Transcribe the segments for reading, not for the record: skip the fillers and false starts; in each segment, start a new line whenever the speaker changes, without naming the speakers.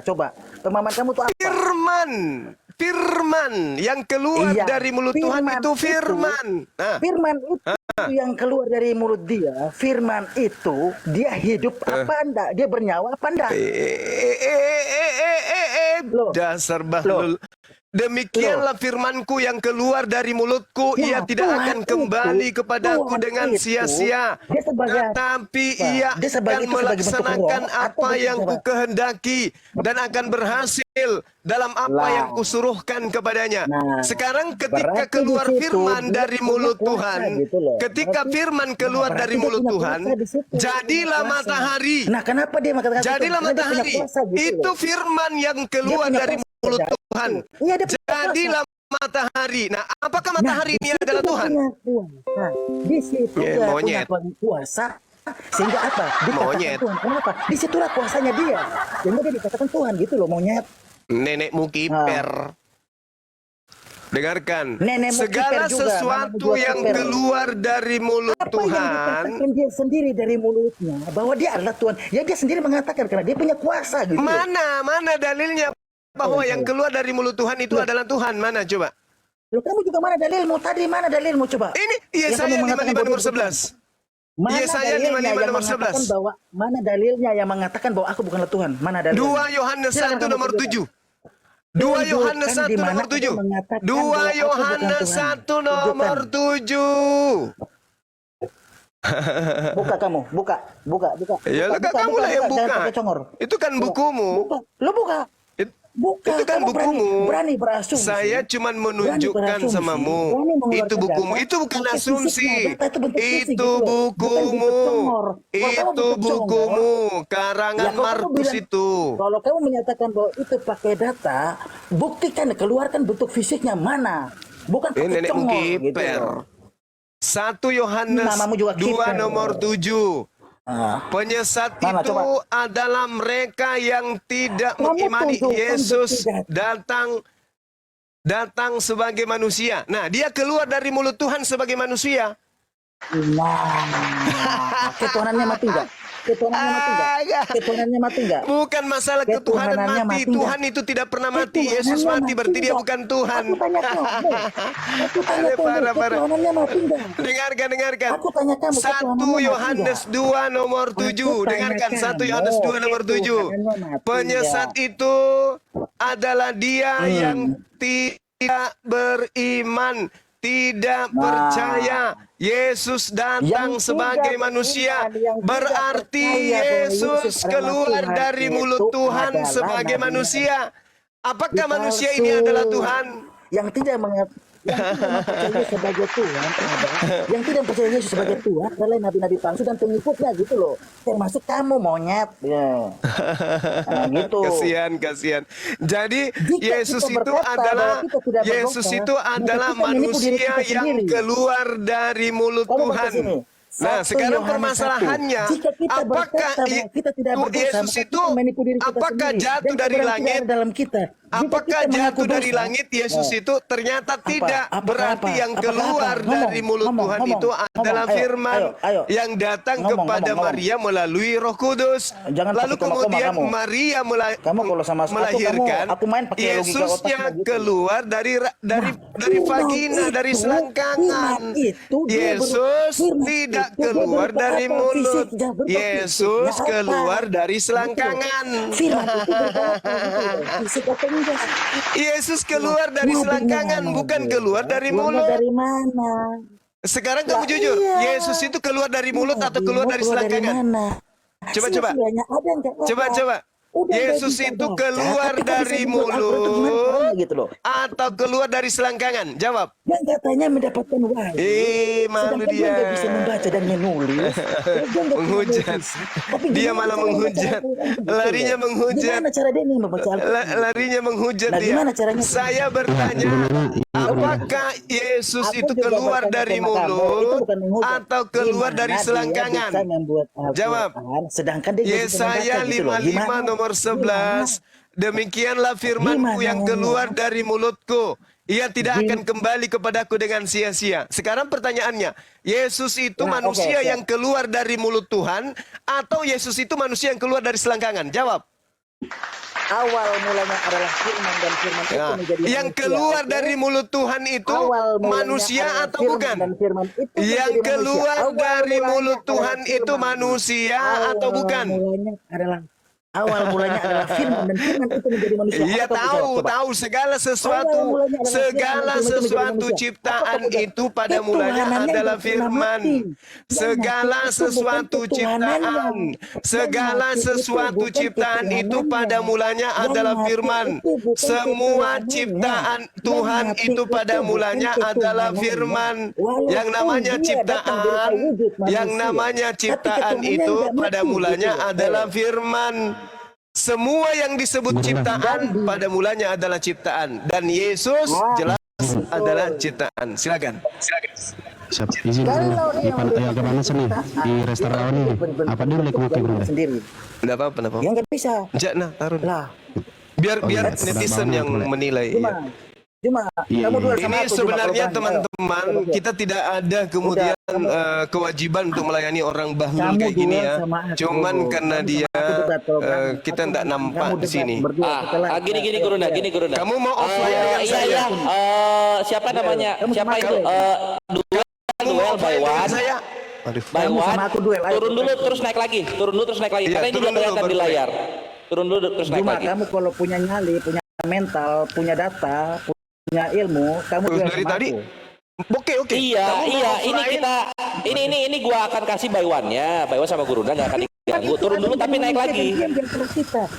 Coba, pemahaman kamu tuh apa?
Firman. Firman yang keluar dari mulut Tuhan itu firman.
Firman itu yang keluar dari mulut dia, firman itu dia hidup apa enggak? Dia bernyawa apa enggak?
Dasar bahlul. Demikianlah firmanku yang keluar dari mulutku, ia tidak akan kembali kepadaku dengan sia-sia, tetapi ia akan melaksanakan apa yang kukehendaki dan akan berhasil dalam apa yang kusuruhkan kepadanya. Sekarang ketika keluar firman dari mulut Tuhan, ketika firman keluar dari mulut Tuhan, jadilah matahari.
Nah, kenapa dia mengatakan
jadilah matahari? Itu firman yang keluar dari mulut Tuhan. Jadilah matahari. Nah, apakah matahari ini adalah Tuhan?
Nah, di situ dia punya kuasa. Sehingga apa? Dikatakan Tuhan. Kenapa? Disitulah kuasanya dia. Sehingga dia dikatakan Tuhan gitu loh, monyet.
Nenekmu kiper. Dengarkan. Segala
juga,
sesuatu yang keluar dari mulut Tuhan.
Yang dia sendiri dari mulutnya. Bahwa dia adalah Tuhan. Ya dia sendiri mengatakan karena dia punya kuasa gitu.
Mana dalilnya bahwa yang keluar dari mulut Tuhan itu adalah Tuhan? Mana coba?
Loh, kamu juga mana dalilmu? Tadi mana dalilmu coba?
Ini Yesaya 55 nomor 11. Yesaya 55 nomor 11.
Bahwa, mana dalilnya yang mengatakan bahwa aku bukanlah Tuhan? Mana dalilnya?
2 Yohanes 1 nomor 7. 2 Yohanes 1 nomor 7. 2 Yohanes 1 nomor 7.
Buka kamu, buka.
Ya, kamu lah yang buka. Itu kan bukumu.
Lo buka. Bukan,
itu kan bukumu.
Berani berasumsi.
Saya cuma menunjukkan samamu. Itu bukumu. Itu bukan asumsi. Itu bukumu. Itu bukumu. Karangan Markus itu.
Kalau kamu menyatakan bahwa itu pakai data, buktikan, keluarkan bentuk fisiknya mana. Bukan pakai congor gitu.
1 Yohanes 2 nomor 7. Penyesat itu adalah mereka yang tidak mengimani Yesus datang sebagai manusia. Nah, dia keluar dari mulut Tuhan sebagai manusia.
Nah, ketuhanannya mati enggak? Ketuhanannya mati enggak?
Bukan masalah ketuhanan mati. Tuhan itu tidak pernah mati. Yesus mati berarti dia bukan Tuhan.
Aku tanya kamu, ketuhanannya mati enggak?
Dengarkan.
Aku tanya kamu,
1 Yohanes 2 nomor 7. Dengarkan 1 Yohanes 2 nomor 7. Penyesat itu adalah dia yang tidak beriman, tidak percaya Yesus datang sebagai manusia. Berarti Yesus keluar dari mulut Tuhan sebagai manusia. Apakah manusia ini adalah Tuhan?
Yang tidak percaya sebagai Tuhan, yang tidak percaya Yesus sebagai Tuhan adalah nabi-nabi palsu dan pengikutnya gitu loh. Termasuk kamu, monyet. Ya. Nah, gitu.
Kasihan. Jadi Yesus itu adalah manusia yang keluar dari mulut Tuhan. Nah, sekarang permasalahannya, apakah Yesus itu apakah jatuh dari langit? Apakah jatuh dari langit Yesus itu? Ternyata tidak. Berarti yang keluar dari mulut Tuhan itu adalah firman yang datang kepada Maria melalui Roh Kudus. Lalu kemudian Maria melahirkan. Yesusnya keluar dari vagina, dari selangkangan. Yesus tidak keluar dari mulut. Yesus keluar dari selangkangan. Yesus keluar dari selangkangan, bukan keluar dari mulut.
Dari mana?
Sekarang kamu jujur, Yesus itu keluar dari mulut atau keluar dari selangkangan? Coba. Yesus itu keluar dari mulut atau keluar dari selangkangan? Jawab.
Yang katanya mendapatkan wahyu.
Malu dia.
Dia bisa membaca dan menulis.
Menghujat. Dia malah menghujat. Larinya menghujat.
Gimana cara dia nih membaca Al-Quran?
Larinya menghujat dia. Saya bertanya, apakah Yesus itu keluar dari mulut atau keluar dari selangkangan? Jawab. Yesaya 55 nomor 11. Demikianlah firman-Ku yang keluar dari mulutku. Ia tidak akan kembali kepadaku dengan sia-sia. Sekarang pertanyaannya, Yesus itu manusia yang keluar dari mulut Tuhan atau Yesus itu manusia yang keluar dari selangkangan? Jawab.
Awal mulanya adalah firman dan firman itu
Nah,
menjadi
yang
manusia.
keluar
Oke?
dari mulut Tuhan itu
Awal mulanya
manusia
adalah
atau
firman
bukan?
dan firman itu
Yang
menjadi manusia.
keluar
Awal
dari
mulanya
mulut
adalah
Tuhan itu
firman.
manusia atau bukan?
Awal mulanya adalah firman dan firman itu menjadi manusia.
Iya
Apa kau jawab, coba?
tahu segala
Awal
sesuatu
mulanya adalah firman dan
segala
firman itu menjadi
sesuatu
manusia. Apa
ciptaan
kau jawab?
itu pada mulanya
Ketuhanannya
adalah
tidak pernah
firman.
mati. Yang
Segala
mati itu bukan
sesuatu
ketuhanannya.
ciptaan,
Yang
segala
mati itu
sesuatu
bukan
ciptaan itu pada
ketuhanannya.
mulanya
Yang
adalah
mati
firman.
itu bukan
Semua
ketuhanannya.
ciptaan
Yang
Tuhan
mati
itu pada
bukan
mulanya adalah
ketuhanannya.
firman. Yang
Walaupun
namanya
dia datang berupa
ciptaan,
wujud
yang
manusia,
namanya
tapi
ciptaan
ketuhanannya
itu
tidak
pada
mati,
mulanya
gitu loh.
adalah firman. Semua yang disebut ciptaan
Dan
pada mulanya adalah ciptaan, dan Yesus jelas adalah ciptaan. Silakan.
Siap, izin
kalau dia
agak panas nih di restoran ini. Apa dulu lek mau bro?
sendiri,
Enggak apa-apa, enggak
ya
apa-apa.
nggak bisa
Jangan taruh.
lah.
Biar
Oh, iya.
netizen
Sudah
yang
bangun,
menilai.
Cuma,
Iya.
cuma
Iya,
kamu
iya.
duel sama
Ini
aku, cuma
sebenarnya
kalau berani.
teman-teman,
Ayo.
kita tidak ada kemudian kewajiban untuk melayani orang bahlul
Kamu
kayak gini
duel
ya.
sama aku.
Cuman karena
Kamu
dia
sama aku debat kalau berani.
kita
Aku
tidak
menang,
nampak
kamu
di
debat
sini.
berdua setelah.
Gini Gurunda.
Kamu mau offline dengan
Iya
saya?
iya. Siapa namanya?
Kamu
Siapa
sama
itu?
aku.
Kamu mau
Duel by
offline dengan
one.
saya? Aduh.
By
Kamu
one.
sama aku duel, ayo.
Turun dulu terus naik lagi. Turun dulu terus naik lagi.
Iya,
Karena ini
turun
nggak
dulu,
kelihatan
baru
di
naik.
layar. Turun dulu terus naik
Cuma
lagi.
kamu kalau punya nyali, punya mental, punya data, punya ilmu, kamu duel
Dari
sama
tadi?
aku.
Oke.
Iya,
Kamu mau
iya. Ini
offline?
kita, ini gua akan kasih by one-nya. By one sama Gurunda nggak akan diganggu. Turun dulu tapi naik lagi.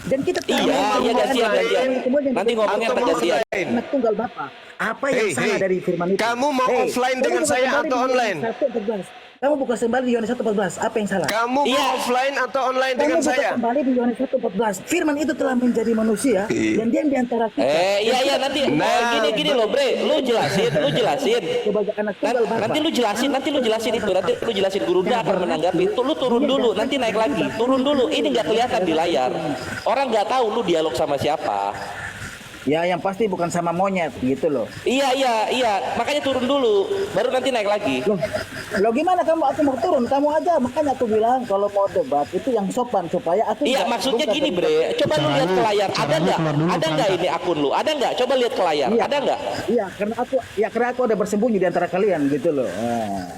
Dan kita
Iya, gantian. Nanti ngomongnya
Atau mau
gantian.
offline?
Anak tunggal Bapak. Apa yang
Hey,
salah
hey.
dari firman itu?
Kamu mau offline
kamu
dengan
buka
saya
kembali
atau
di Yohanes
online?
1:14. Kamu buka kembali di Yohanes 1:14. Apa yang salah?
Kamu
Iya.
mau offline atau online
Kamu
dengan
buka
saya?
kembali di Yohanes 1:14. Firman itu telah menjadi manusia dan dia di antara kita.
Iya nanti gini loh Bre, lu jelasin.
Sebagai anak tunggal Bapak.
Nanti lu jelasin itu. Nanti lu jelasin Gurunda akan menanggapi. Tuh lu turun dulu, nanti naik lagi. Turun dulu. Ini nggak kelihatan di layar. Orang nggak tahu lu dialog sama siapa.
Ya yang pasti bukan sama monyet gitu loh.
Iya. Makanya turun dulu, baru nanti naik lagi.
Loh gimana aku mau turun? Kamu aja, makanya aku bilang kalau mau debat itu yang sopan supaya aku
Iya,
nggak
maksudnya
buka
gini
dari-
Bre, coba lu lihat ke layar. Ada
caranya
nggak?
keluar dulu,
Ada nggak
Pak.
ini akun lu? Ada nggak? Coba lihat ke layar.
Iya.
Ada nggak?
Iya, karena aku ada bersembunyi di antara kalian gitu loh.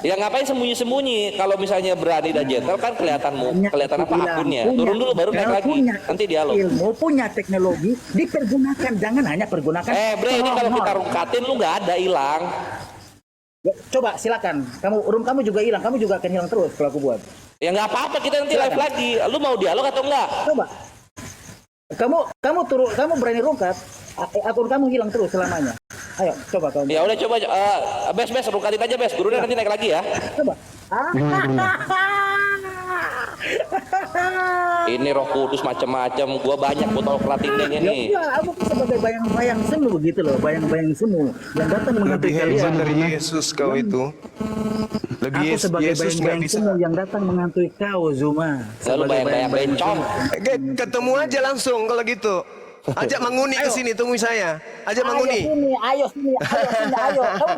Ya ngapain sembunyi-sembunyi? Kalau misalnya berani dan gentle kan kelihatan apa
aku bilang,
akunnya. Turun dulu baru naik
kalau
lagi.
punya
Nanti dialog.
ilmu, punya teknologi, dipergunakan. Jangan hanya pergunakan.
Bre, ini kalau kita rungkatin lu nggak ada hilang.
Ya, coba silakan. Kamu juga hilang. Kamu juga akan hilang terus kalau aku buat.
Ya nggak apa-apa, kita nanti live lagi. Lu mau dialog atau enggak?
Coba. Kamu berani rungkat, akun kamu hilang terus selamanya. Ayo, coba kamu.
Ya udah coba Bes rungkatin aja Bes. Gurunda nanti naik lagi ya.
Coba.
Ini Roh Kudus macam-macam. Gua banyak botol platinanya
Ya
nih.
enggak, aku sebagai bayang-bayang semu gitu loh, bayang-bayang semu yang datang
Lebih
menghantui
hebat
kalian.
dari Yesus kau itu. Lebih
Aku sebagai
Yesus nggak
bayang-bayang
bisa.
semu yang datang menghantui kau, Zuma.
Lalu
Sebagai
bayang-bayang bencong.
Ketemu aja langsung kalau gitu. Ajak Manguni ke sini, temui saya. Ajak Manguni.
Ayo sini. Kamu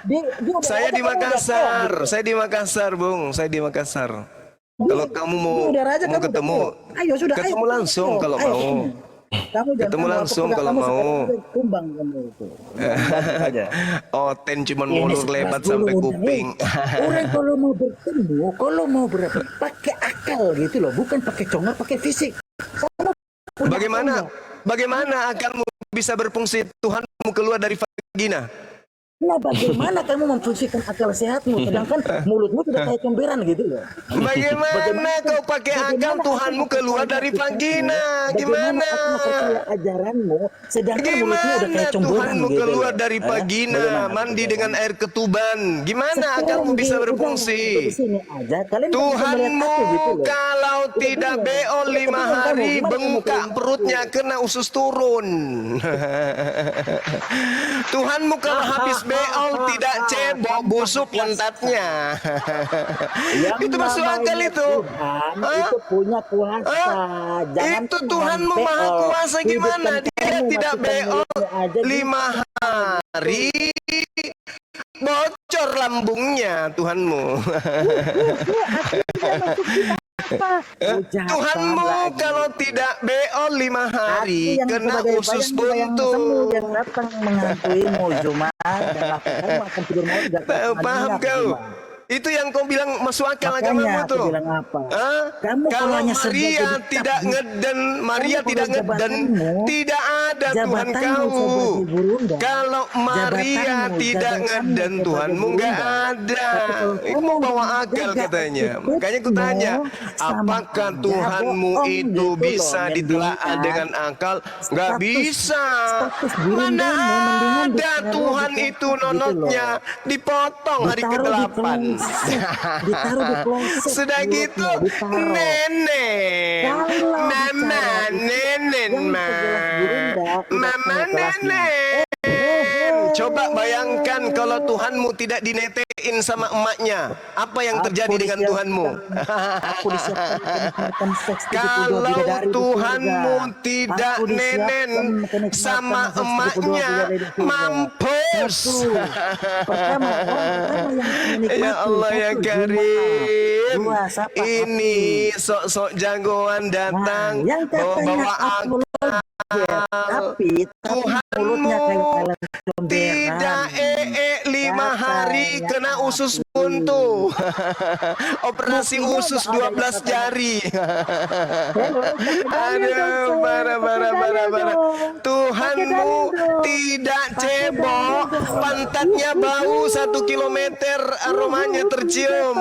di
Saya di Makassar. Saya di Makassar, Bung. Saya di Makassar. Kalau kamu mau ketemu,
ayo sudah.
ketemu
ayo.
langsung kalau
Ayo,
mau.
sini. Kamu jangan
Ketemu
tahu
langsung
apa,
kalau
kamu
mau.
sekarang kumbang kamu itu. Aja.
Oh, ten cuman
Ini
mulur
11
lebat
dulu
sampai
udah,
kuping.
Orang kalau mau bertemu, kalau mau berapa, pakai akal gitu loh, bukan pakai congor, pakai fisik. Kamu punya
Bagaimana akanmu bisa berfungsi Tuhanmu keluar dari vagina?
Nah, bagaimana kamu memfungsikan akal sehatmu, sedangkan mulutmu tidak kayak comberan gitu loh.
Bagaimana kau pakai akal Tuhanmu keluar dari vagina?
Bagaimana
Gimana?
aku percaya ajaranmu, sedangkan mulutmu udah
Gimana
kayak comberan
Tuhanmu
gitu
keluar
loh.
dari vagina,
Bagaimana?
mandi dengan air ketuban? Gimana
Sekarang
akalmu bisa
udah
berfungsi?
di sini aja, kalian bisa melihat
Tuhanmu
aku gitu loh.
kalau tidak beol 5 hari, bengkak perutnya kena usus turun. Tuhanmu kalau habis beol tidak cebok busuk lentatnya.
Yang
Itu masuk akal
namanya
itu.
Tuhan
Hah?
itu punya kuasa.
Hah?
Jangan
Itu
Tuhan
Tuhanmu
beol.
maha kuasa gimana?
Hidupkan
Dia
kamu,
tidak
matikan
beol
mulutmu aja.
5 hari, bocor lambungnya Tuhanmu. Tuhanmu kalau tidak beol 5 hari kena usus buntu.
Yang datang menghantuimu Jumat dan kamu akan tidur malam gak
Paham kau? Itu yang kau bilang masuk akal agamamu tuh.
Bilang apa?
Kalau Maria tidak ngeden, tidak ada Tuhan kamu. Kalau Maria tidak ngeden, Tuhanmu nggak ada. Itu mau bawa akal katanya. Makanya aku tanya, apakah Tuhanmu itu bisa ditelaah dengan akal? Nggak bisa. Mana ada Tuhan itu nonotnya dipotong hari ke-8.
Ditaruh di kloset.
Sudah gitu nenek mama nenek. Coba bayangkan kalau Tuhanmu tidak dinetein sama emaknya, apa yang terjadi dengan Tuhanmu? Kalau Tuhanmu tidak nenen sama emaknya, mampus. Ya Allah ya Karim, ini sok-sok jagoan datang bawa akal.
Tapi mulutnya kayak
tidak 5 hari kena usus buntu. Operasi usus 12 jari. Aduh, bara. Tuhanmu tidak cebok, pantatnya bau 1 kilometer, aromanya tercium.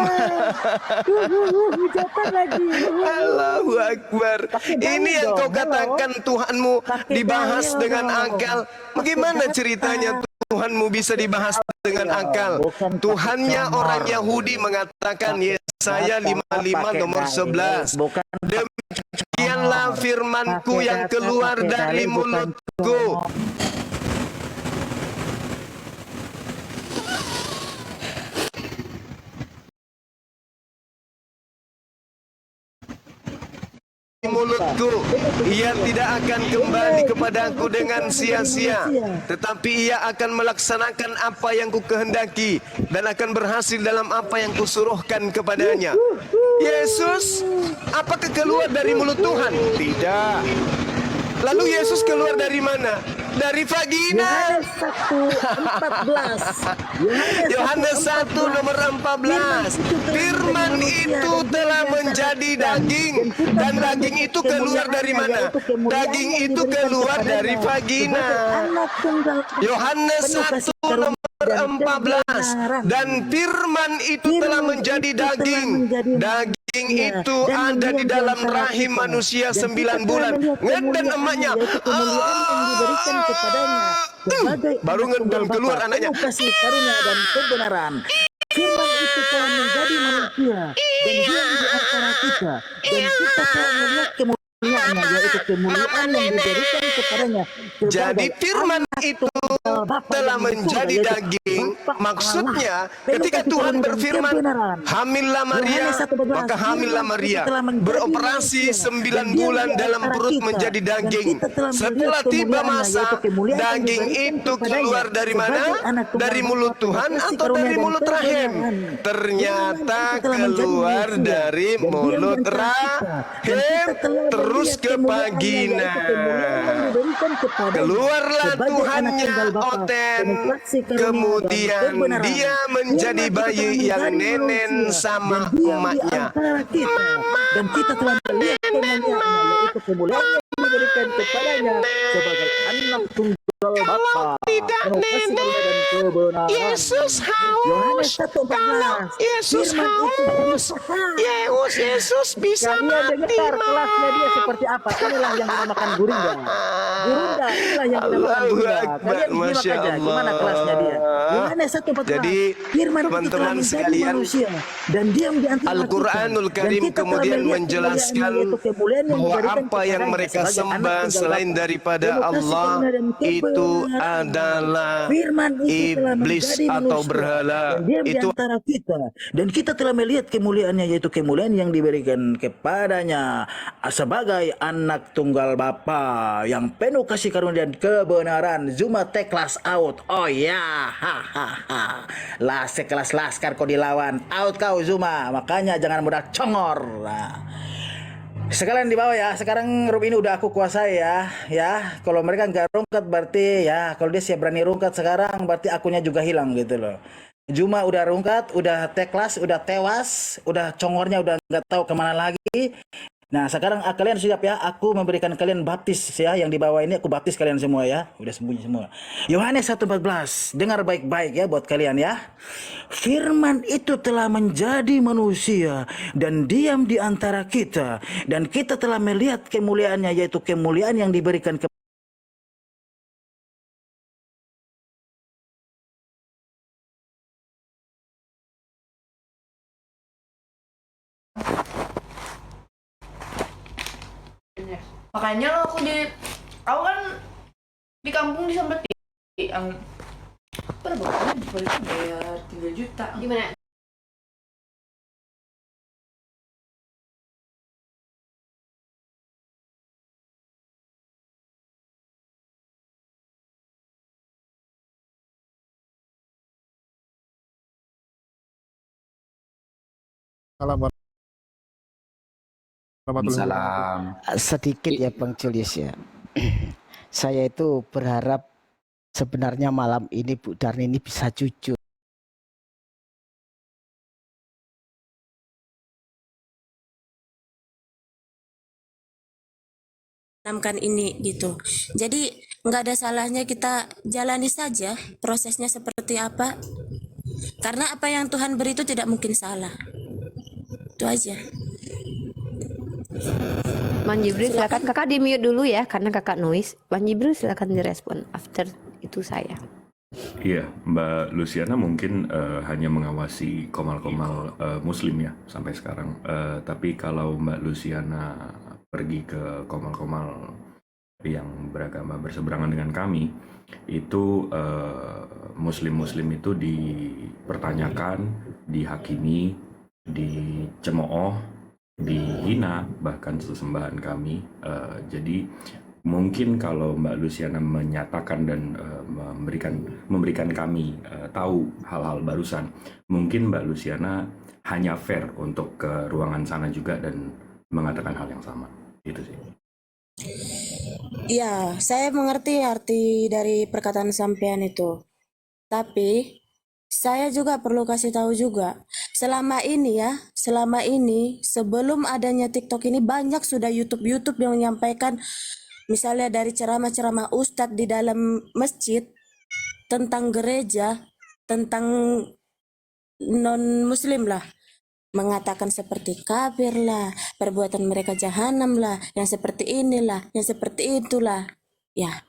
Allahu Akbar. Ini yang kau katakan Tuhanmu dibahas dengan akal. Bagaimana ceritanya Tuhanmu bisa dibahas dengan akal? Tuhannya orang Yahudi mengatakan Yesaya 55 nomor 11. Demikianlah firmanku yang keluar dari mulutku. Mulutku, ia tidak akan kembali kepadaku dengan sia-sia, tetapi ia akan melaksanakan apa yang ku kehendaki dan akan berhasil dalam apa yang kusuruhkan kepadanya. Yesus, apakah keluar dari mulut Tuhan? Tidak. Lalu Yesus keluar dari mana? Dari vagina. Yohanes 1 nomor 14. Firman itu telah menjadi daging, dan daging itu keluar dari mana? Daging itu keluar dari vagina. Yohanes 1 nomor 14. Dan firman itu telah menjadi daging. Daging itu ada di dalam rahim manusia 9 bulan. Ngeden emaknya. Baru ngeden keluar anaknya.
Kasih karunia dan kebenaran. Firman itu telah menjadi manusia dan dia di antara kita, dan kita telah melihat kemuliaannya, yaitu kemuliaan yang diberikan kepadanya.
Jadi firman itu telah menjadi daging. Maksudnya ketika Tuhan berfirman, hamillah Maria, maka hamillah Maria. Beroperasi 9 bulan dalam perut menjadi daging. Setelah tiba masa, daging itu keluar dari mana? Dari mulut Tuhan atau dari mulut rahim? Ternyata keluar dari mulut rahim terus ke vagina. Keluarlah Tuhannya Oten. Kemudian dia menjadi bayi yang nenen sama emaknya.
Dan kita telah melihat kemuliaannya, yaitu kemuliaan yang diberikan kepadanya sebagai anak tunggal Bapa.
Tidak nenek, Yesus haus. Kalau Yesus haus, Yesus bisa mati.
Kelasnya dia seperti apa? Inilah yang dinamakan Gurunda. Gurunda, inilah yang dinamakan Gurunda. Kalian simak aja gimana kelasnya dia. Yohanes 1:14.
Jadi teman-teman sekalian,
dan diam di antara
Al-Quranul Karim kemudian menjelaskan bahwa apa yang mereka sembah selain daripada Allah itu adalah iblis atau berhala. Itu
antara kita, dan kita telah melihat kemuliaannya, yaitu kemuliaan yang diberikan kepadanya sebagai anak tunggal Bapa yang penuh kasih karunia dan kebenaran. Zuma take class out. Oh ya, hahaha. Lah sekelas Laskar kau dilawan. Out kau Zuma. Makanya jangan mudah congor. Nah. Sekalian di bawah ya. Sekarang room ini udah aku kuasai ya. Ya, kalau mereka nggak rungkat berarti ya. Kalau dia siap berani rungkat sekarang berarti akunya juga hilang gitu loh. Zuma udah rungkat, udah take class, udah tewas, udah congornya udah nggak tahu kemana lagi. Nah, sekarang kalian siap ya. Aku memberikan kalian baptis ya. Yang di bawah ini aku baptis kalian semua ya. Udah sembunyi semua. Yohanes 1:14. Dengar baik-baik ya buat kalian ya. Firman itu telah menjadi manusia dan diam di antara kita. Dan kita telah melihat kemuliaannya, yaitu kemuliaan yang diberikan ke
Makanya lo aku kan di kampung disampetin yang berapa balik bayar 3 juta. Gimana?
Salam.
Sedikit ya Bang Julius ya. Saya itu berharap sebenarnya malam ini Bu Darni ini bisa jujur.
Ini gitu. Jadi nggak ada salahnya kita jalani saja prosesnya seperti apa. Karena apa yang Tuhan beri itu tidak mungkin salah. Itu aja.
Bang Jibril silakan, kakak di mute dulu ya karena kakak noise. Bang Jibril silakan direspon after itu saya.
Iya, Mbak Luciana mungkin hanya mengawasi komal-komal Muslim ya sampai sekarang. Tapi kalau Mbak Luciana pergi ke komal-komal yang beragama berseberangan dengan kami, itu Muslim-Muslim itu dipertanyakan, dihakimi, dicemooh, dihina, bahkan sesembahan kami. Jadi mungkin kalau Mbak Luciana menyatakan dan memberikan kami tahu hal-hal barusan, mungkin Mbak Luciana hanya fair untuk ke ruangan sana juga dan mengatakan hal yang sama. Itu sih.
Iya, saya mengerti arti dari perkataan sampean itu. Tapi saya juga perlu kasih tahu juga, selama ini sebelum adanya TikTok ini banyak sudah YouTube yang menyampaikan misalnya dari ceramah-ceramah ustadz di dalam masjid tentang gereja, tentang non-muslim lah, mengatakan seperti kafir lah, perbuatan mereka jahanam lah, yang seperti inilah, yang seperti itulah. Ya,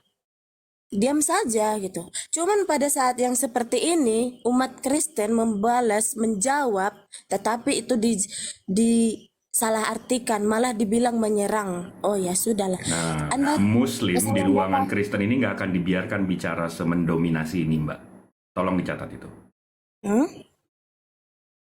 diam saja gitu. Cuman pada saat yang seperti ini umat Kristen membalas, menjawab, tetapi itu salah artikan, malah dibilang menyerang. Oh ya sudahlah.
Nah, Muslim di ruangan Kristen ini nggak akan dibiarkan bicara semendominasi ini, Mbak. Tolong dicatat itu.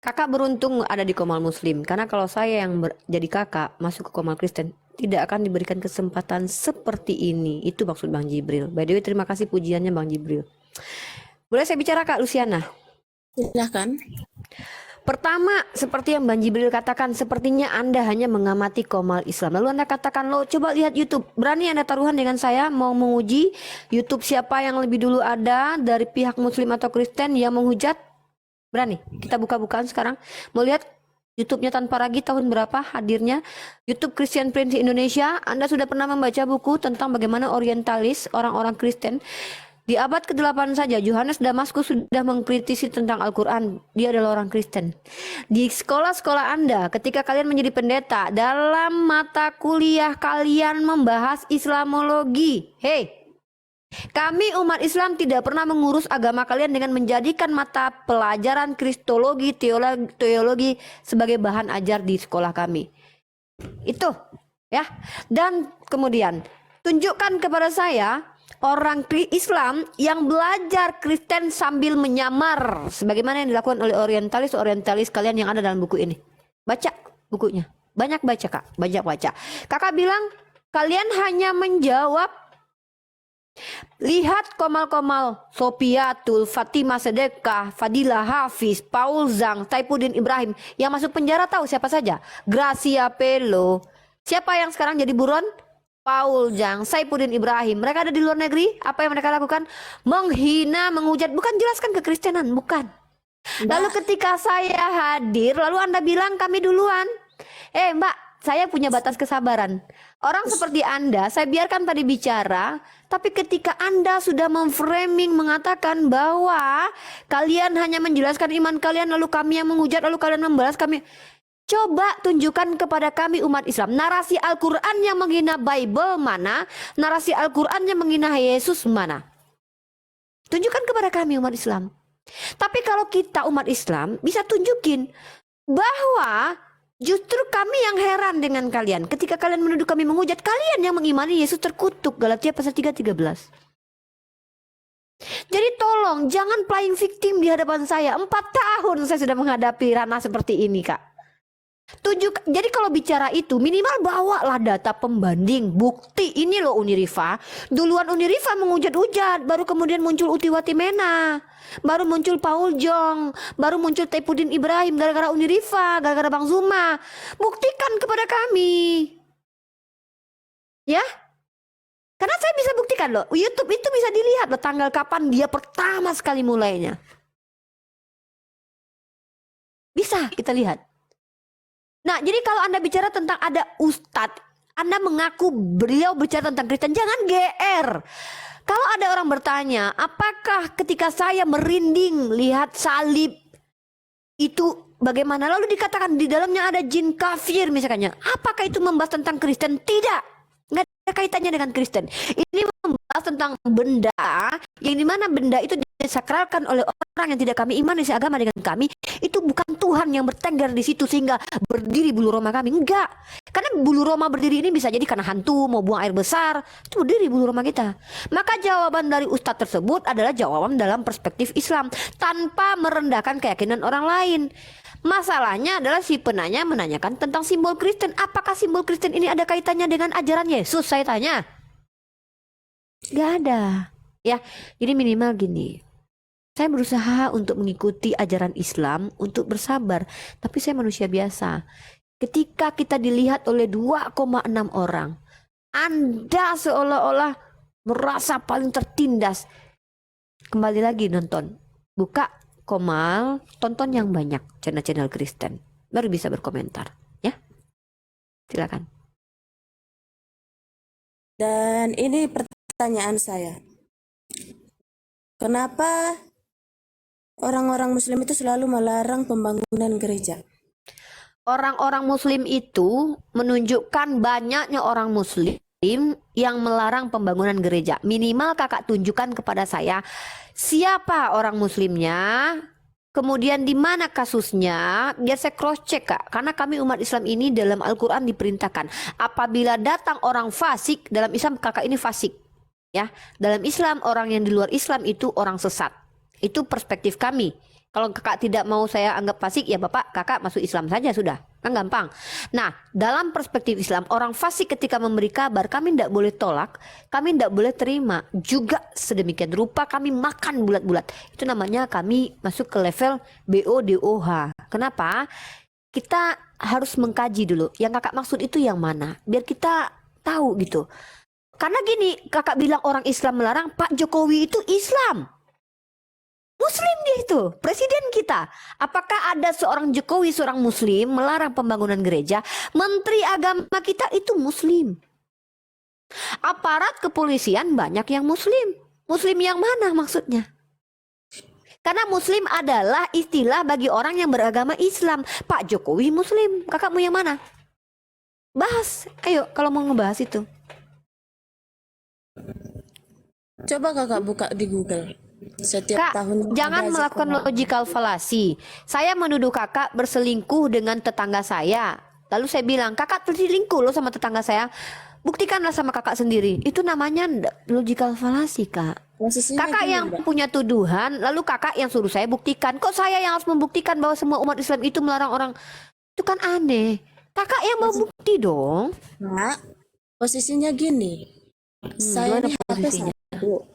Kakak beruntung ada di Komal Muslim karena kalau saya yang jadi kakak masuk ke Komal Kristen tidak akan diberikan kesempatan seperti ini. Itu maksud Bang Jibril. By the way, terima kasih pujiannya Bang Jibril. Boleh saya bicara Kak Luciana?
Silahkan.
Pertama, seperti yang Bang Jibril katakan, sepertinya Anda hanya mengamati Komal Islam. Lalu Anda katakan, lo coba lihat YouTube. Berani Anda taruhan dengan saya mau menguji YouTube siapa yang lebih dulu ada dari pihak Muslim atau Kristen yang menghujat? Berani? Kita buka-bukaan sekarang. Mau lihat YouTube-nya tanpa ragi tahun berapa hadirnya? YouTube Christian Prince Indonesia. Anda sudah pernah membaca buku tentang bagaimana orientalis orang-orang Kristen? Di abad ke-8 saja Yohanes Damaskus sudah mengkritisi tentang Al-Quran. Dia adalah orang Kristen. Di sekolah-sekolah Anda ketika kalian menjadi pendeta, dalam mata kuliah kalian membahas Islamologi. Hei, kami umat Islam tidak pernah mengurus agama kalian dengan menjadikan mata pelajaran kristologi, teologi sebagai bahan ajar di sekolah kami. Itu ya. Dan kemudian tunjukkan kepada saya orang Islam yang belajar Kristen sambil menyamar sebagaimana yang dilakukan oleh orientalis kalian yang ada dalam buku ini. Baca bukunya. Banyak baca Kak, banyak baca. Kakak bilang kalian hanya menjawab Lihat komal-komal Sopiatul, Fatimah Sedekah, Fadilah Hafiz, Paul Zhang, Saifuddin Ibrahim yang masuk penjara tahu siapa saja? Gracia Pelo. Siapa yang sekarang jadi buron? Paul Zhang, Saifuddin Ibrahim. Mereka ada di luar negeri. Apa yang mereka lakukan? Menghina, menghujat. Bukan jelaskan kekristenan, bukan. Lalu ketika saya hadir, lalu Anda bilang kami duluan. Mbak, saya punya batas kesabaran. Orang seperti Anda, saya biarkan tadi bicara, tapi ketika Anda sudah memframing mengatakan bahwa kalian hanya menjelaskan iman kalian, lalu kami yang menghujat, lalu kalian membalas kami. Coba tunjukkan kepada kami umat Islam, narasi Al-Quran yang menghina Bible mana, narasi Al-Quran yang menghina Yesus mana. Tunjukkan kepada kami umat Islam. Tapi kalau kita umat Islam bisa tunjukin bahwa justru kami yang heran dengan kalian. Ketika kalian menuduh kami menghujat, kalian yang mengimani Yesus terkutuk. Galatia pasal 3:13. Jadi tolong jangan playing victim di hadapan saya. 4 tahun saya sudah menghadapi ranah seperti ini, Kak. Jadi kalau bicara itu minimal bawalah data pembanding, bukti. Ini loh Unirifa. Duluan Unirifa menghujat-hujat, baru kemudian muncul Uti Watimena, baru muncul Paul Jong, baru muncul Saifuddin Ibrahim gara-gara Unirifa, gara-gara Bang Zuma. Buktikan kepada kami. Ya? Karena saya bisa buktikan loh. YouTube itu bisa dilihat loh tanggal kapan dia pertama sekali mulainya. Bisa kita lihat. Nah, jadi kalau Anda bicara tentang ada ustadz, Anda mengaku beliau bicara tentang Kristen, jangan GR. Kalau ada orang bertanya, apakah ketika saya merinding lihat salib itu bagaimana? Lalu dikatakan di dalamnya ada jin kafir misalnya. Apakah itu membahas tentang Kristen? Tidak. Nggak ada kaitannya dengan Kristen. Ini membahas tentang benda yang dimana benda itu disakralkan oleh orang yang tidak kami imani seagama dengan kami. Itu bukan Tuhan yang bertengger di situ sehingga berdiri bulu roma kami. Enggak. Karena bulu roma berdiri ini bisa jadi karena hantu mau buang air besar. Itu berdiri bulu roma kita. Maka jawaban dari ustadz tersebut adalah jawaban dalam perspektif Islam tanpa merendahkan keyakinan orang lain. Masalahnya adalah si penanya menanyakan tentang simbol Kristen. Apakah simbol Kristen ini ada kaitannya dengan ajaran Yesus? Saya tanya. Gak ada. Ya, jadi minimal gini. Saya berusaha untuk mengikuti ajaran Islam, untuk bersabar. Tapi saya manusia biasa. Ketika kita dilihat oleh 2,6 orang, Anda seolah-olah merasa paling tertindas. Kembali lagi nonton. Buka Komal, tonton yang banyak channel-channel Kristen. Baru bisa berkomentar. Ya, silakan.
Dan ini pertanyaan saya. Kenapa orang-orang Muslim itu selalu melarang pembangunan gereja?
Orang-orang Muslim itu menunjukkan banyaknya orang Muslim yang melarang pembangunan gereja. Minimal kakak tunjukkan kepada saya siapa orang Muslimnya, kemudian di mana kasusnya, biar saya cross check, Kak. Karena kami umat Islam ini dalam Al-Quran diperintahkan apabila datang orang fasik, dalam Islam kakak ini fasik. Ya, dalam Islam orang yang di luar Islam itu orang sesat. Itu perspektif kami. Kalau kakak tidak mau saya anggap fasik, ya bapak kakak masuk Islam saja sudah, kan gampang. Nah, dalam perspektif Islam orang fasik ketika memberi kabar kami tidak boleh tolak, kami tidak boleh terima. Juga sedemikian rupa kami makan bulat-bulat. Itu namanya kami masuk ke level BODOH. Kenapa? Kita harus mengkaji dulu. Yang kakak maksud itu yang mana? Biar kita tahu gitu. Karena gini, kakak bilang orang Islam melarang, Pak Jokowi itu Islam. Muslim dia itu, presiden kita. Apakah ada seorang Jokowi, seorang Muslim melarang pembangunan gereja? Menteri agama kita itu Muslim. Aparat kepolisian banyak yang Muslim. Muslim yang mana maksudnya? Karena Muslim adalah istilah bagi orang yang beragama Islam. Pak Jokowi Muslim, kakakmu yang mana? Bahas, ayo kalau mau ngebahas itu.
Coba kakak buka di Google. Setiap
Kak,
tahun
jangan melakukan logical fallacy. Saya menuduh kakak berselingkuh dengan tetangga saya. Lalu saya bilang, kakak terselingkuh loh sama tetangga saya. Buktikanlah sama kakak sendiri. Itu namanya logical fallacy, Kak. Kakak yang punya tuduhan, lalu kakak yang suruh saya buktikan. Kok saya yang harus membuktikan bahwa semua umat Islam itu melarang orang? Itu kan aneh. Kakak yang mau bukti dong.
Nah, posisinya gini. Saya ini HP satu.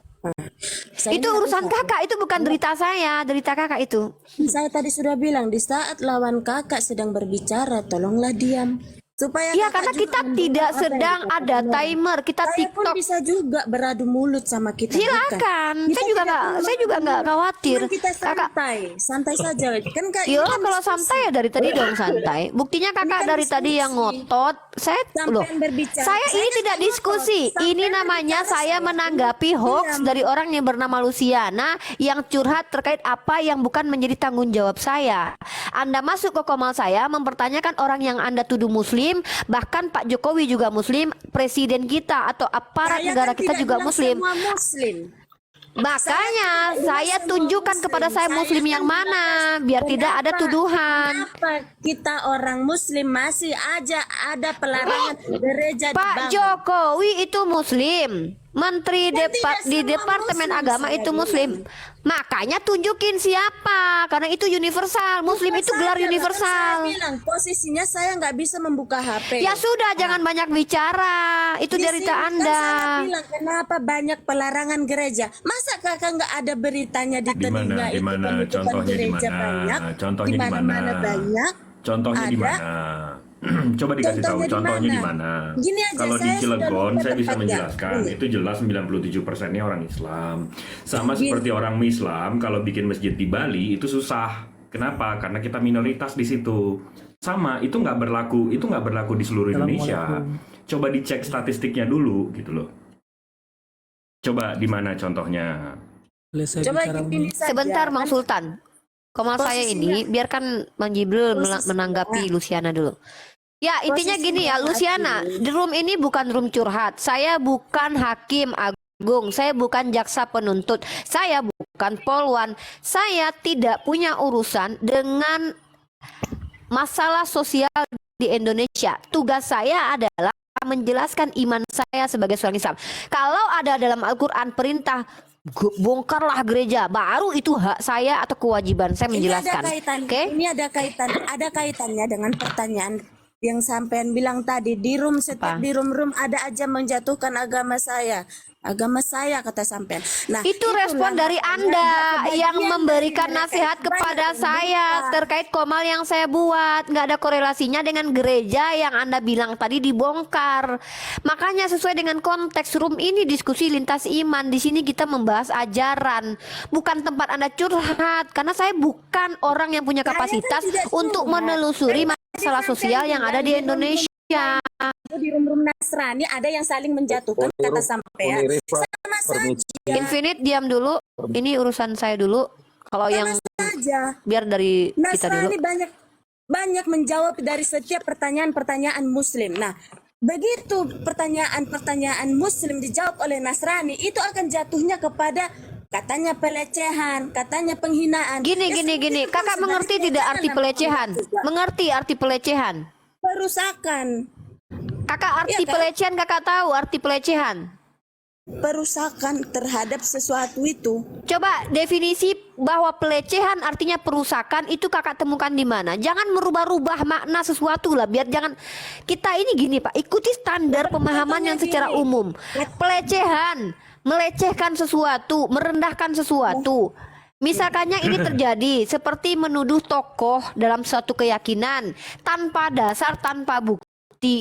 Saya
Itu
tidak
urusan
bisa.
kakak, itu bukan derita saya, derita kakak itu.
Saya tadi sudah bilang, di saat lawan kakak sedang berbicara, tolonglah diam. Supaya
Iya,
kakak
karena
juga
kita
mendengar
tidak
apa yang
sedang
dikatakan
ada
orang.
timer, kita
Saya pun
TikTok.
bisa juga beradu mulut sama kita. bukan?
Silakan,
Kita
saya juga
tidak
nggak,
perlu
saya juga nggak
mengadu mulut.
khawatir.
Cuman kita
Kakak,
santai saja. Kan Kak, ini
yo
kan
kalau
diskusi.
santai ya dari tadi dong santai. Buktinya kakak
kan
dari tadi yang
diskusi.
ngotot. Saya loh,
Sampean berbicara.
saya
Saya
ini
kan
tidak
ngotot.
diskusi. Ini
Sampean
namanya
berbicara,
saya
saya
menanggapi hoax
diam.
dari orang yang bernama Luciana yang curhat terkait apa yang bukan menjadi tanggung jawab saya. Anda masuk ke komal saya mempertanyakan orang yang Anda tuduh Muslim, bahkan Pak Jokowi juga Muslim, presiden kita atau aparat
Saya
negara
kan
kita
tidak
juga
bilang
Muslim.
semua Muslim.
Makanya
tidak
saya
bilang semua
tunjukkan kepada saya Muslim
kan
yang
bilang,
mana biar tidak ada tuduhan.
Kenapa kita orang Muslim masih aja ada pelarangan gereja
Pak
dibangun?
Jokowi itu Muslim, Menteri
Kan tidak
di
semua
Departemen
Muslim,
Agama
saya
itu
bilang.
Muslim. Makanya tunjukin siapa, karena itu universal. Muslim
Bukan
itu gelar
saja,
universal.
Saya bilang posisinya saya nggak bisa membuka HP.
Ya sudah, jangan banyak bicara. Itu
Di
derita
sini kan
Anda.
saya bilang kenapa banyak pelarangan gereja? Masa kakak nggak ada beritanya di
Di mana?
telinga
Di
itu
mana?
penutupan
Contohnya di
gereja
mana?
banyak?
Contohnya
Di
di mana?
mana-mana banyak.
Contohnya di
Ada.
mana? Coba dikasih tahu contohnya di mana.
Gini aja,
Kalau di
saya sudah
Cilegon
lupa
saya bisa
tempatnya.
menjelaskan
Ini.
itu jelas 97%-nya orang Islam. Sama
Gini.
seperti orang Islam kalau bikin masjid di Bali itu susah. Kenapa? Karena kita minoritas di situ. Sama, itu nggak berlaku di seluruh Indonesia. Coba dicek statistiknya dulu gitu loh. Coba di mana contohnya?
Coba ini saja.
Sebentar, Mang Sultan. Komal saya ini, biarkan Mang Jibril menanggapi Luciana dulu. Ya, intinya gini ya, Luciana, di room ini bukan room curhat. Saya bukan hakim agung, saya bukan jaksa penuntut, saya bukan polwan. Saya tidak punya urusan dengan masalah sosial di Indonesia. Tugas saya adalah menjelaskan iman saya sebagai seorang Islam. Kalau ada dalam Al-Quran perintah bongkarlah gereja, baru itu hak saya atau kewajiban saya menjelaskan.
Ini ada kaitannya dengan pertanyaan yang sampean bilang tadi di room, setiap di room ada aja menjatuhkan agama saya kata sampean. Nah,
Itu respon dari Anda yang memberikan nasihat kepada saya terkait komal yang saya buat. Nggak ada korelasinya dengan gereja yang Anda bilang tadi dibongkar. Makanya sesuai dengan konteks room ini diskusi lintas iman. Di sini kita membahas ajaran, bukan tempat Anda curhat. Karena saya bukan orang yang punya kapasitas untuk menelusuri masalah sosial yang ada di Indonesia.
di room Nasrani ada yang saling menjatuhkan kata sampean. Sama saja.
Infinite diam dulu. Ini urusan saya dulu. Kalau yang
saja.
biar dari kita dulu.
Nasrani banyak menjawab dari setiap pertanyaan-pertanyaan Muslim. Nah, begitu pertanyaan-pertanyaan Muslim dijawab oleh Nasrani, itu akan jatuhnya kepada katanya pelecehan, katanya penghinaan.
Gini.
seperti
Kakak
itu,
mengerti
sebaliknya
tidak
jangan
arti pelecehan?
juga.
Mengerti arti pelecehan?
Perusakan.
Kakak arti
Iya kan?
pelecehan kakak tahu arti pelecehan?
Perusakan terhadap sesuatu itu.
Coba definisi bahwa pelecehan artinya perusakan itu kakak temukan di mana? Jangan merubah-rubah makna sesuatu lah. Biar jangan kita ini gini Pak, ikuti standar pemahaman yang secara umum. Pelecehan, melecehkan sesuatu, merendahkan sesuatu. Misalkannya ini terjadi seperti menuduh tokoh dalam suatu keyakinan tanpa dasar, tanpa bukti,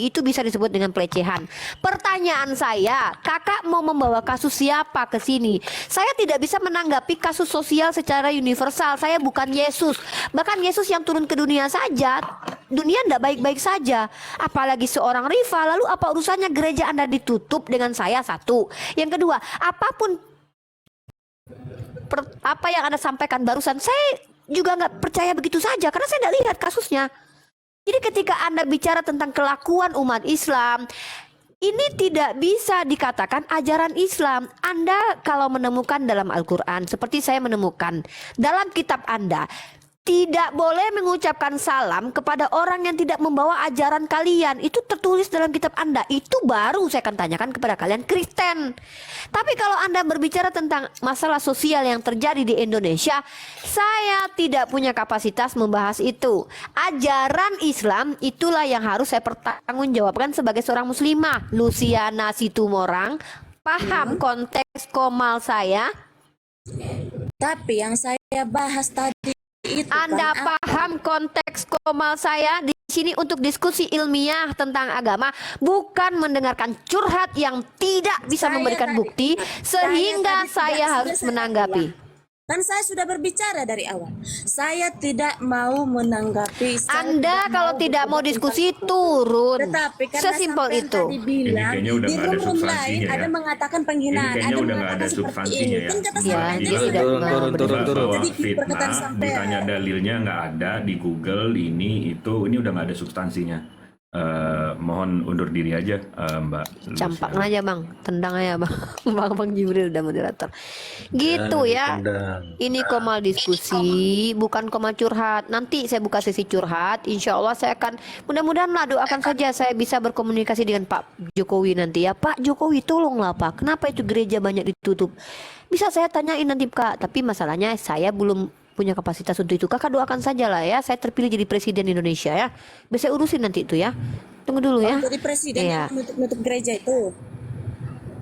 itu bisa disebut dengan pelecehan. Pertanyaan saya, kakak mau membawa kasus siapa ke sini? Saya tidak bisa menanggapi kasus sosial secara universal. Saya bukan Yesus. Bahkan Yesus yang turun ke dunia saja, dunia tidak baik-baik saja. Apalagi seorang Rifa. Lalu apa urusannya gereja Anda ditutup dengan saya? Satu. Yang kedua, apapun apa yang Anda sampaikan barusan, saya juga nggak percaya begitu saja karena saya tidak lihat kasusnya. Jadi ketika Anda bicara tentang kelakuan umat Islam, ini tidak bisa dikatakan ajaran Islam. Anda kalau menemukan dalam Al-Quran, seperti saya menemukan dalam kitab Anda, tidak boleh mengucapkan salam kepada orang yang tidak membawa ajaran kalian. Itu tertulis dalam kitab Anda. Itu baru saya akan tanyakan kepada kalian Kristen. Tapi kalau Anda berbicara tentang masalah sosial yang terjadi di Indonesia, saya tidak punya kapasitas membahas itu. Ajaran Islam itulah yang harus saya pertanggungjawabkan sebagai seorang muslimah. Luciana Situmorang paham konteks komal saya?
Tapi yang saya bahas tadi itu
Anda
kan
paham konteks komal saya di sini untuk diskusi ilmiah tentang agama, bukan mendengarkan curhat yang tidak bisa memberikan bukti sehingga saya harus menanggapi.
Kan saya sudah berbicara dari awal. Saya tidak mau menanggapi.
Anda kalau tidak mau diskusi turun.
Tetapi karena
Sesimpel
sampai
itu.
tadi bilang
Ini kayaknya udah
di
nggak ada
room lain
substansinya ya.
ada mengatakan
Ini
penghinaan,
kayaknya
ada
udah nggak
mengatakan
ada
seperti
substansinya
ini.
ya.
Kan kata
Ya,
saya
ini
tadi
sudah
Bahwa
sedikit perkataan
fitnah
sampai
ditanya dalilnya nggak ada di Google ini udah nggak ada substansinya. Mohon undur diri aja, Mbak
Campak
Luciana.
aja bang, tendang aja bang. Bang Jibril udah moderator. Gitu ya. Ini komal diskusi, bukan komal curhat. Nanti saya buka sesi curhat. Insya Allah saya akan, mudah-mudahan lah doakan saja saya bisa berkomunikasi dengan Pak Jokowi nanti ya. Pak Jokowi tolonglah Pak, kenapa itu gereja banyak ditutup? Bisa saya tanyain nanti Kak. Tapi masalahnya saya belum punya kapasitas untuk itu. Kakak doakan saja lah ya, saya terpilih jadi presiden Indonesia ya. Bisa urusin nanti itu ya. Tunggu dulu ya.
jadi presiden
Iya.
yang menutup gereja itu.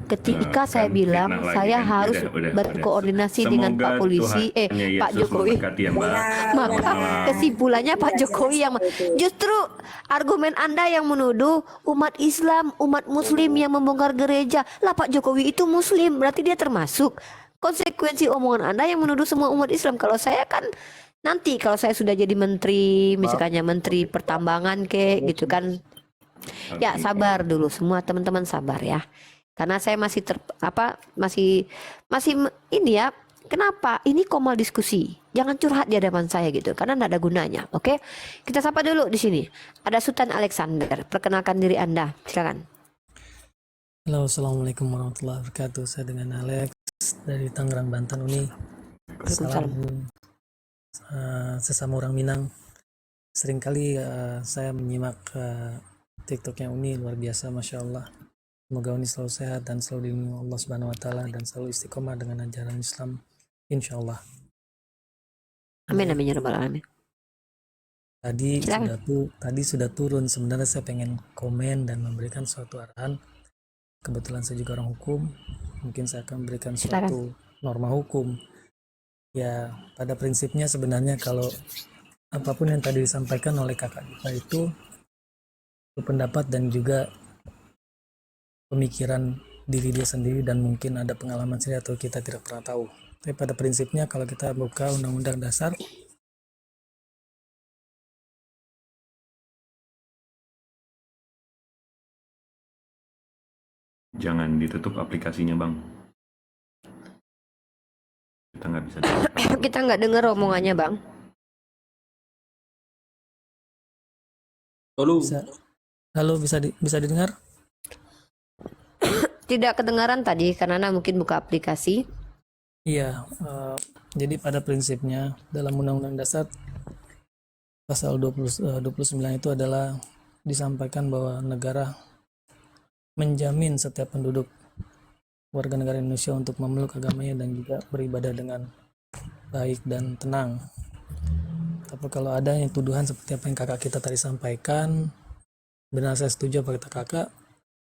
Ketika
Kan
saya bilang
fitnah lagi
saya
kan.
harus
Udah.
berkoordinasi dengan
Semoga
Pak polisi,
Tuhannya
Pak
Yesus
Jokowi.
memberkati ya, Mbak.
Maka kesimpulannya Pak Jokowi yang justru argumen Anda yang menuduh umat Islam, umat Muslim yang membongkar gereja. Lah Pak Jokowi itu Muslim, berarti dia termasuk. Konsekuensi omongan Anda yang menuduh semua umat Islam. Kalau saya kan nanti kalau saya sudah jadi menteri, misalnya menteri pertambangan kayak gitu kan. Ya sabar dulu semua teman-teman sabar ya. Karena saya masih masih ini ya. Kenapa? Ini komal diskusi. Jangan curhat di hadapan saya gitu, karena tidak ada gunanya. Oke? Kita sapa dulu di sini. Ada Sultan Alexander. Perkenalkan diri Anda. Silakan.
Halo, assalamualaikum warahmatullahi wabarakatuh. Saya dengan Alex dari Tangerang, Banten, Uni. Salam sesama orang Minang. Seringkali saya menyimak TikToknya Uni, luar biasa, masya Allah. Semoga Uni selalu sehat dan selalu dilindungi Allah Subhanahu Wa Taala dan selalu istiqomah dengan ajaran Islam, insya Allah.
Amin amin ya rabbal alamin.
Tadi sudah turun. Sebenarnya saya pengen komen dan memberikan suatu arahan. Kebetulan saya juga orang hukum, mungkin saya akan memberikan suatu norma hukum. Ya, pada prinsipnya sebenarnya kalau apapun yang tadi disampaikan oleh kakak kita itu pendapat dan juga pemikiran diri dia sendiri dan mungkin ada pengalaman sendiri atau kita tidak pernah tahu. Tapi pada prinsipnya kalau kita buka Undang-Undang Dasar,
Jangan ditutup aplikasinya, Bang. Kita nggak bisa.
Kita nggak dengar omongannya Bang.
halo bisa didengar?
Tidak kedengaran tadi karena Anda mungkin buka aplikasi.
Iya, jadi pada prinsipnya dalam Undang-Undang Dasar pasal 29 itu adalah disampaikan bahwa negara menjamin setiap penduduk warga negara Indonesia untuk memeluk agamanya dan juga beribadah dengan baik dan tenang. Tapi kalau ada yang tuduhan seperti apa yang kakak kita tadi sampaikan, benar saya setuju apa kata kakak,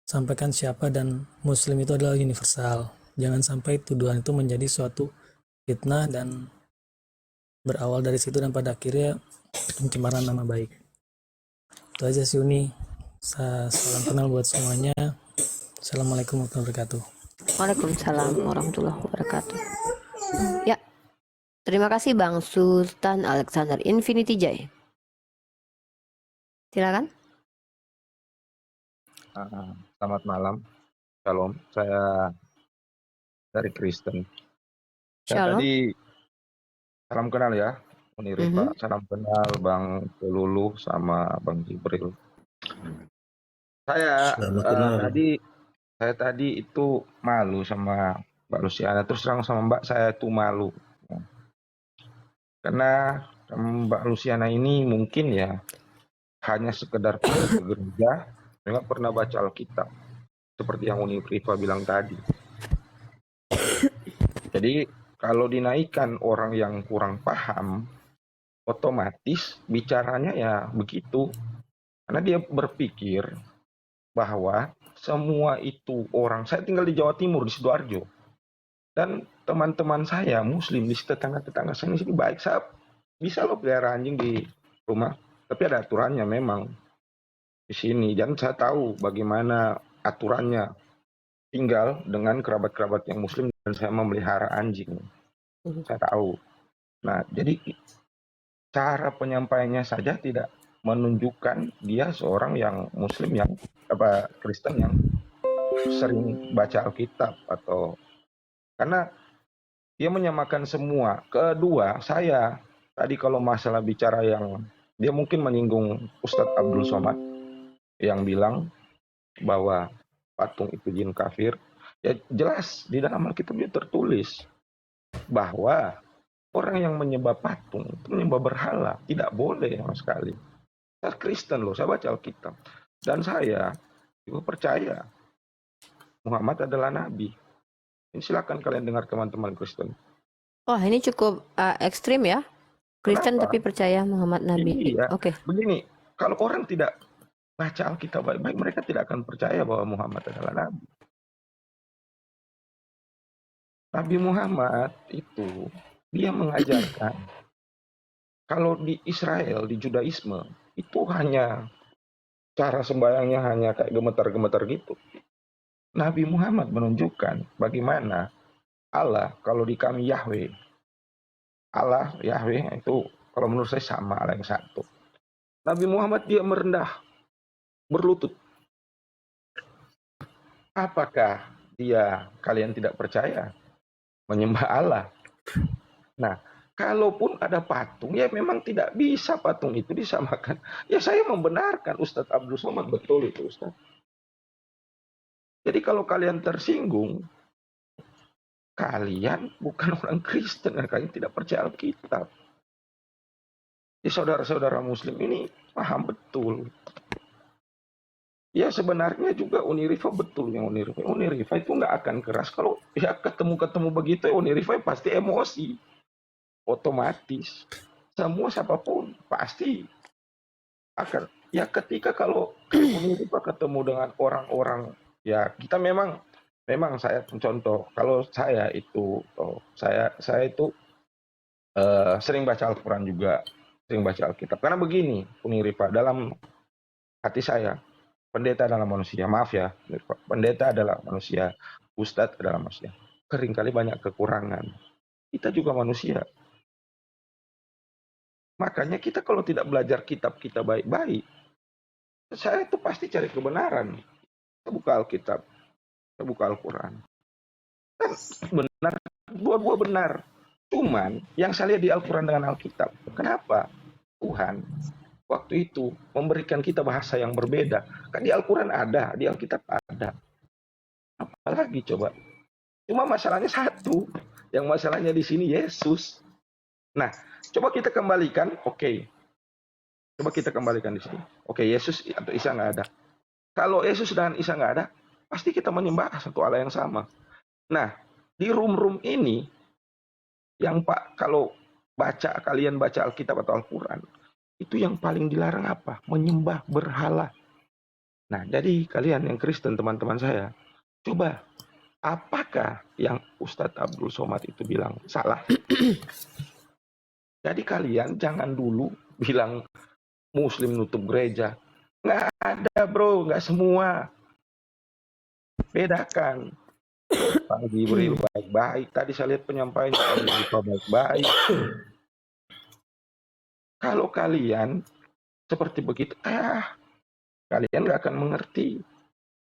sampaikan siapa dan Muslim itu adalah universal. Jangan sampai tuduhan itu menjadi suatu fitnah dan berawal dari situ dan pada akhirnya pencemaran nama baik. Itu aja sih Uni. Salam kenal buat semuanya. Assalamualaikum warahmatullahi wabarakatuh.
Waalaikumsalam warahmatullahi wabarakatuh. Ya, terima kasih Bang Sultan Alexander Infinity Jai. Silakan.
Selamat malam, shalom. Saya dari Kristen. Saya
Shalom.
tadi salam kenal ya, Uni Rifa. Salam kenal Bang Pelulu sama Bang Jibril. Saya tadi itu malu sama Mbak Luciana, terus terang sama Mbak saya itu malu. Karena Mbak Luciana ini mungkin ya hanya sekedar pergi ke gereja, nggak pernah baca Alkitab. Seperti yang Uni Rifa bilang tadi. Jadi kalau dinaikkan orang yang kurang paham, otomatis bicaranya ya begitu. Karena dia berpikir bahwa semua itu orang, saya tinggal di Jawa Timur, di Sidoarjo, dan teman-teman saya Muslim di tetangga-tetangga saya ini baik. Saya bisa loh pelihara anjing di rumah, tapi ada aturannya memang di sini. Dan saya tahu bagaimana aturannya tinggal dengan kerabat-kerabat yang Muslim, dan saya memelihara anjing. Saya tahu. Nah, jadi cara penyampaiannya saja tidak menunjukkan dia seorang yang Muslim, yang Kristen yang sering baca Alkitab, atau karena dia menyamakan semua. Kedua, saya tadi kalau masalah bicara yang dia mungkin menyinggung Ustadz Abdul Somad yang bilang bahwa patung itu jin kafir. Ya jelas di dalam Alkitab itu tertulis bahwa orang yang menyembah patung, menyembah berhala, tidak boleh sama sekali. Saya Kristen loh, saya baca Alkitab. Dan saya juga percaya Muhammad adalah Nabi. Ini silakan kalian dengar teman-teman Kristen.
Wah, ini cukup ekstrim ya. Kristen
Kenapa?
tapi percaya Muhammad Nabi.
Iya.
Oke.
Begini, kalau orang tidak baca Alkitab baik-baik, mereka tidak akan percaya bahwa Muhammad adalah Nabi. Nabi Muhammad itu, dia mengajarkan, kalau di Israel, di Judaisme, itu hanya cara sembahyangnya hanya kayak gemetar-gemetar gitu. Nabi Muhammad menunjukkan bagaimana Allah, kalau di kami Yahweh, Allah, Yahweh itu kalau menurut saya sama, Allah yang satu. Nabi Muhammad dia merendah, berlutut. Apakah dia, kalian tidak percaya menyembah Allah? Nah, kalaupun ada patung, ya memang tidak bisa patung itu disamakan. Ya saya membenarkan Ustadz Abdul Somad, betul itu Ustadz. Jadi kalau kalian tersinggung, kalian bukan orang Kristen, kalian tidak percaya Alkitab. Jadi saudara-saudara Muslim ini paham betul. Ya sebenarnya juga Unirifa betul yang Unirifa itu nggak akan keras. Kalau ya ketemu begitu, Unirifa pasti emosi. Otomatis. Semua siapapun pasti akan. Ya ketika kalau Unirifa ketemu dengan orang-orang, ya kita memang saya contoh, kalau saya itu, saya itu sering baca Al-Quran juga, sering baca Alkitab. Karena begini, Unirifa, dalam hati saya, pendeta adalah manusia. Maaf ya, pendeta adalah manusia, ustadz adalah manusia. Seringkali banyak kekurangan. Kita juga manusia. Makanya kita kalau tidak belajar kitab kita baik-baik, saya itu pasti cari kebenaran. Saya buka Alkitab, saya buka Al-Quran. Dan benar, dua-dua benar. Cuman yang saya lihat di Al-Quran dengan Alkitab, kenapa Tuhan waktu itu memberikan kita bahasa yang berbeda? Kan di Al-Quran ada, di Alkitab ada. Apalagi coba? Cuma masalahnya satu. Yang masalahnya di sini Yesus. Nah, coba kita kembalikan, oke. Coba kita kembalikan di sini. Oke, Yesus atau Isa nggak ada. Kalau Yesus dan Isa nggak ada, pasti kita menyembah satu Allah yang sama. Nah, di room-room ini, yang kalau kalian baca Alkitab atau Al-Quran, itu yang paling dilarang apa? Menyembah berhala. Nah, jadi kalian yang Kristen, teman-teman saya, coba, apakah yang Ustadz Abdul Somad itu bilang salah? Jadi kalian jangan dulu bilang Muslim nutup gereja. Nggak ada bro, nggak semua. Bedakan. Pak Jibril baik-baik. Tadi saya lihat penyampaian Pak baik-baik. Kalau kalian seperti begitu, kalian nggak akan mengerti.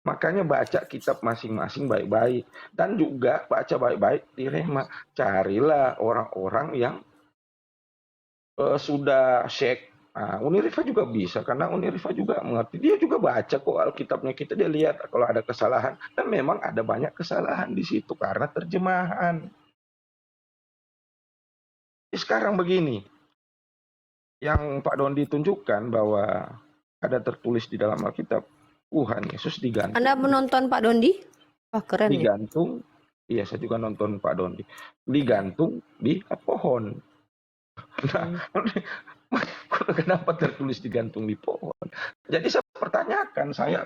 Makanya baca kitab masing-masing baik-baik. Dan juga baca baik-baik di Rema. Carilah orang-orang yang sudah syekh. Nah, Unirifa juga bisa, karena Unirifa juga mengerti. Dia juga baca kok Alkitabnya kita, dia lihat kalau ada kesalahan. Dan memang ada banyak kesalahan di situ karena terjemahan. Sekarang begini, yang Pak Dondi tunjukkan bahwa ada tertulis di dalam Alkitab, Tuhan Yesus digantung.
Anda menonton Pak Dondi? Wah, keren nih.
Digantung, iya saya juga nonton Pak Dondi. Digantung di pohon. Nah, kenapa tertulis digantung di pohon? Jadi saya pertanyakan, saya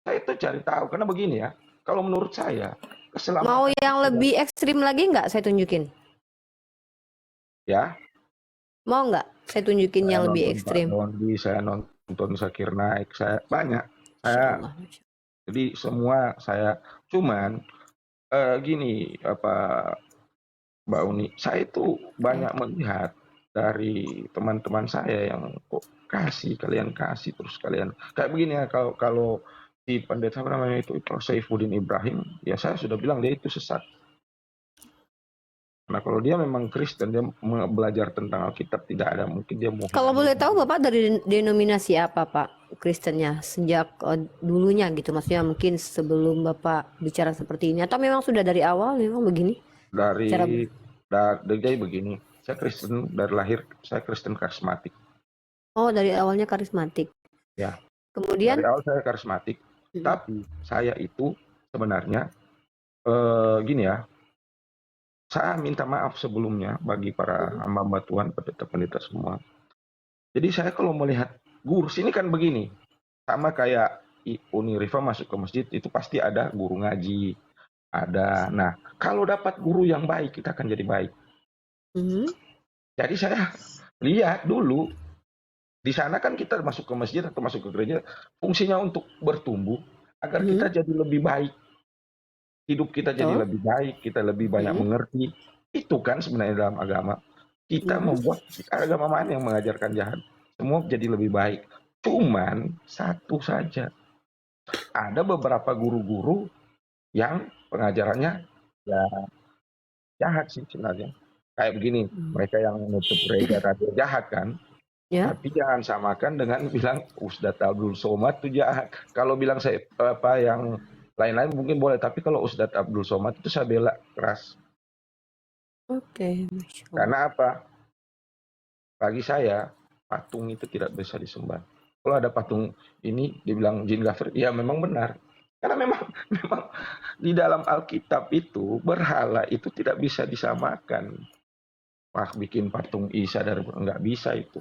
Saya itu cari tahu karena begini ya. Kalau menurut saya keselamatan
Mau yang lebih ekstrim lagi nggak saya tunjukin?
ya.
Mau nggak saya tunjukin yang lebih
Nonton Pak
ekstrim?
Dondi, saya nonton Zakir Naik, saya banyak. Saya
Insyaallah.
jadi semua saya cuman gini apa Mbak Uni, saya itu banyak melihat dari teman-teman saya yang kok kalian kasih terus kalian kayak begini ya kalau si pendeta apa namanya itu Prof. Saifuddin Ibrahim, ya saya sudah bilang dia itu sesat. Nah kalau dia memang Kristen, dia belajar tentang Alkitab, tidak ada mungkin dia mau.
Kalau boleh tahu Bapak dari denominasi apa Pak Kristennya sejak dulunya gitu, maksudnya mungkin sebelum Bapak bicara seperti ini atau memang sudah dari awal memang begini?
Dari begini, saya Kristen dari lahir, saya Kristen karismatik.
Oh, dari awalnya karismatik.
Ya.
Kemudian
Dari awal saya karismatik, tapi saya itu sebenarnya gini ya. Saya minta maaf sebelumnya bagi para hamba-hamba Tuhan, pendeta-pendeta semua. Jadi saya kalau melihat guru sini kan begini, sama kayak Uni Rifa masuk ke masjid itu pasti ada guru ngaji, ada. Nah kalau dapat guru yang baik kita akan jadi baik. Jadi saya lihat dulu di sana kan kita masuk ke masjid atau masuk ke gereja fungsinya untuk bertumbuh agar kita jadi lebih baik. Hidup kita jadi lebih baik, kita lebih banyak mengerti. Itu kan sebenarnya dalam agama. Kita membuat agama mana yang mengajarkan jahat. Semua jadi lebih baik. Cuman satu saja. Ada beberapa guru-guru yang pengajarannya ya jahat sih sebenarnya. Kayak begini, mereka yang menutup gereja radio jahat kan.
Ya.
Tapi jangan samakan dengan bilang Ustadz Abdul Somad itu jahat. Kalau bilang saya apa yang lain-lain mungkin boleh, tapi kalau Ustadz Abdul Somad itu saya bela keras.
Oke, Masya Allah.
Karena apa? Bagi saya, patung itu tidak bisa disembah. Kalau ada patung ini dibilang jin kafir, ya memang benar. Karena memang di dalam Alkitab itu berhala itu tidak bisa disamakan. Wah, bikin patung Isa dari nggak bisa itu.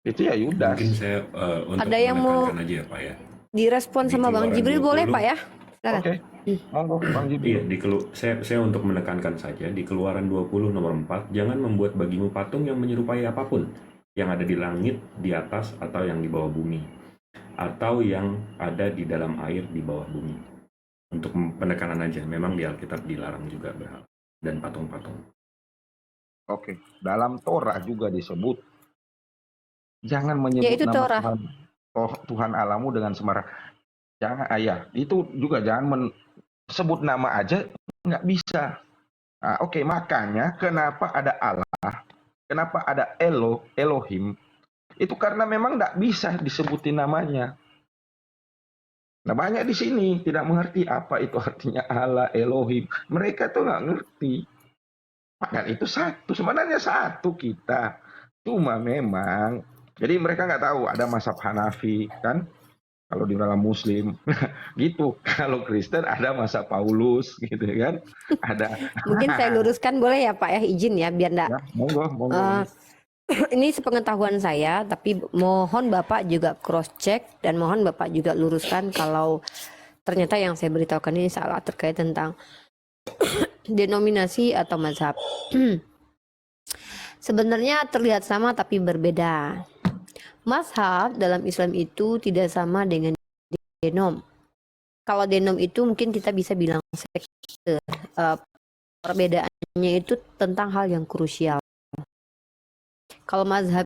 Itu ya Yudas.
Mungkin saya untuk
Ada yang mau
menekankan aja ya Pak ya.
direspon
Di
sama Bang
Keluaran
Jibril boleh
20.
Pak ya? Silakan.
Oke, monggo Bang Jibril.
Iya, saya untuk menekankan saja di Keluaran 20 nomor 4, jangan membuat bagimu patung yang menyerupai apapun yang ada di langit, di atas, atau yang di bawah bumi, atau yang ada di dalam air di bawah bumi. Untuk penekanan aja, memang di Alkitab dilarang juga berhala dan patung-patung.
Oke, dalam Torah juga disebut jangan menyebut
Yaitu
nama
Torah.
Tuhan Allahmu dengan sembarangan. Jangan ayah, itu juga jangan sebut nama aja nggak bisa. Nah, oke, makanya kenapa ada Allah, kenapa ada Elohim, itu karena memang nggak bisa disebutin namanya. Nah banyak di sini tidak mengerti apa itu artinya Allah, Elohim. Mereka tuh nggak ngerti. Padahal itu satu, sebenarnya satu kita. Cuma memang, jadi mereka nggak tahu ada mazhab Hanafi kan. Kalau di dalam Muslim, gitu. Kalau Kristen ada masa Paulus, gitu kan? Ada.
Mungkin saya luruskan boleh ya Pak ya, izin ya biar enggak.
Ya, monggo.
Ini sepengetahuan saya, tapi mohon Bapak juga cross check dan mohon Bapak juga luruskan kalau ternyata yang saya beritahukan ini salah terkait tentang denominasi atau mazhab. Sebenarnya terlihat sama tapi berbeda. Mazhab dalam Islam itu tidak sama dengan denom. Kalau denom itu mungkin kita bisa bilang sekte. Perbedaannya itu tentang hal yang krusial. Kalau mazhab